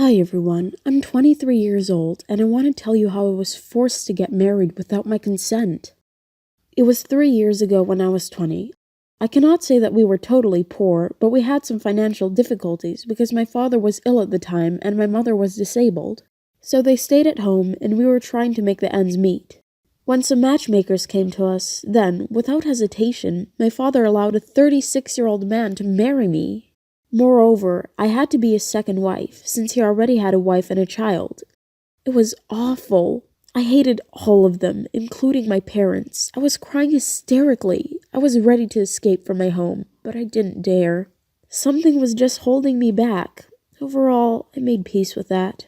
Hi everyone, I'm 23 years old and I want to tell you how I was forced to get married without my consent. It was 3 years ago when I was 20. I cannot say that we were totally poor, but we had some financial difficulties because my father was ill at the time and my mother was disabled. So they stayed at home and we were trying to make the ends meet. When some matchmakers came to us, then, without hesitation, my father allowed a 36-year-old man to marry me. Moreover, I had to be his second wife, since he already had a wife and a child. It was awful. I hated all of them, including my parents. I was crying hysterically. I was ready to escape from my home, but I didn't dare. Something was just holding me back. Overall, I made peace with that.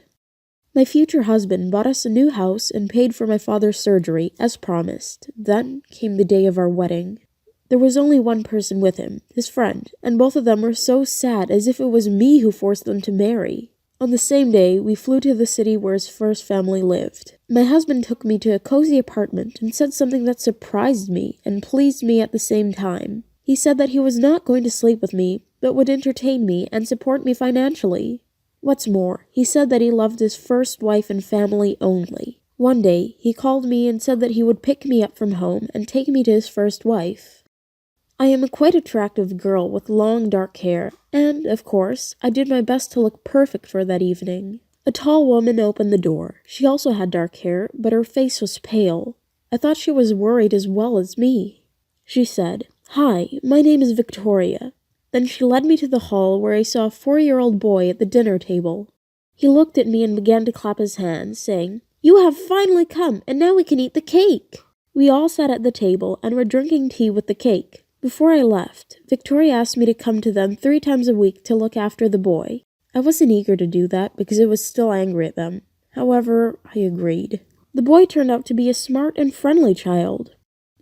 My future husband bought us a new house and paid for my father's surgery, as promised. Then came the day of our wedding. There was only one person with him, his friend, and both of them were so sad as if it was me who forced them to marry. On the same day, we flew to the city where his first family lived. My husband took me to a cozy apartment and said something that surprised me and pleased me at the same time. He said that he was not going to sleep with me, but would entertain me and support me financially. What's more, he said that he loved his first wife and family only. One day, he called me and said that he would pick me up from home and take me to his first wife. I am a quite attractive girl with long dark hair, and, of course, I did my best to look perfect for that evening. A tall woman opened the door. She also had dark hair, but her face was pale. I thought she was worried as well as me. She said, "Hi, my name is Victoria." Then she led me to the hall where I saw a 4-year-old boy at the dinner table. He looked at me and began to clap his hands, saying, "You have finally come, and now we can eat the cake." We all sat at the table and were drinking tea with the cake. Before I left, Victoria asked me to come to them 3 times a week to look after the boy. I wasn't eager to do that because I was still angry at them. However, I agreed. The boy turned out to be a smart and friendly child.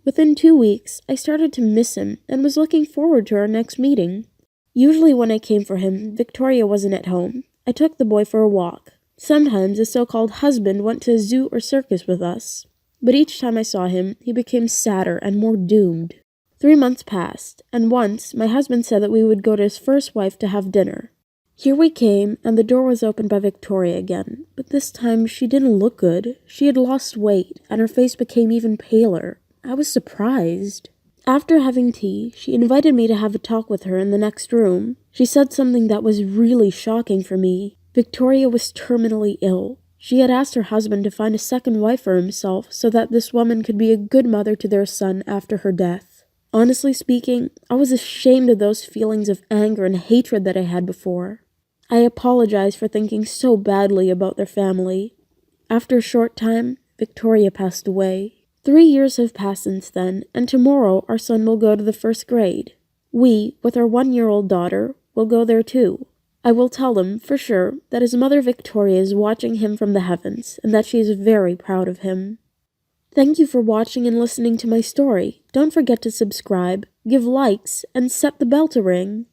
Within 2 weeks, I started to miss him and was looking forward to our next meeting. Usually when I came for him, Victoria wasn't at home. I took the boy for a walk. Sometimes the so-called husband went to a zoo or circus with us. But each time I saw him, he became sadder and more doomed. 3 months passed, and once my husband said that we would go to his first wife to have dinner. Here we came, and the door was opened by Victoria again, but this time she didn't look good. She had lost weight, and her face became even paler. I was surprised. After having tea, she invited me to have a talk with her in the next room. She said something that was really shocking for me. Victoria was terminally ill. She had asked her husband to find a second wife for himself so that this woman could be a good mother to their son after her death. Honestly speaking, I was ashamed of those feelings of anger and hatred that I had before. I apologized for thinking so badly about their family. After a short time, Victoria passed away. 3 years have passed since then, and tomorrow our son will go to the 1st grade. We, with our 1-year-old daughter, will go there too. I will tell them, for sure, that his mother Victoria is watching him from the heavens, and that she is very proud of him. Thank you for watching and listening to my story. Don't forget to subscribe, give likes, and set the bell to ring.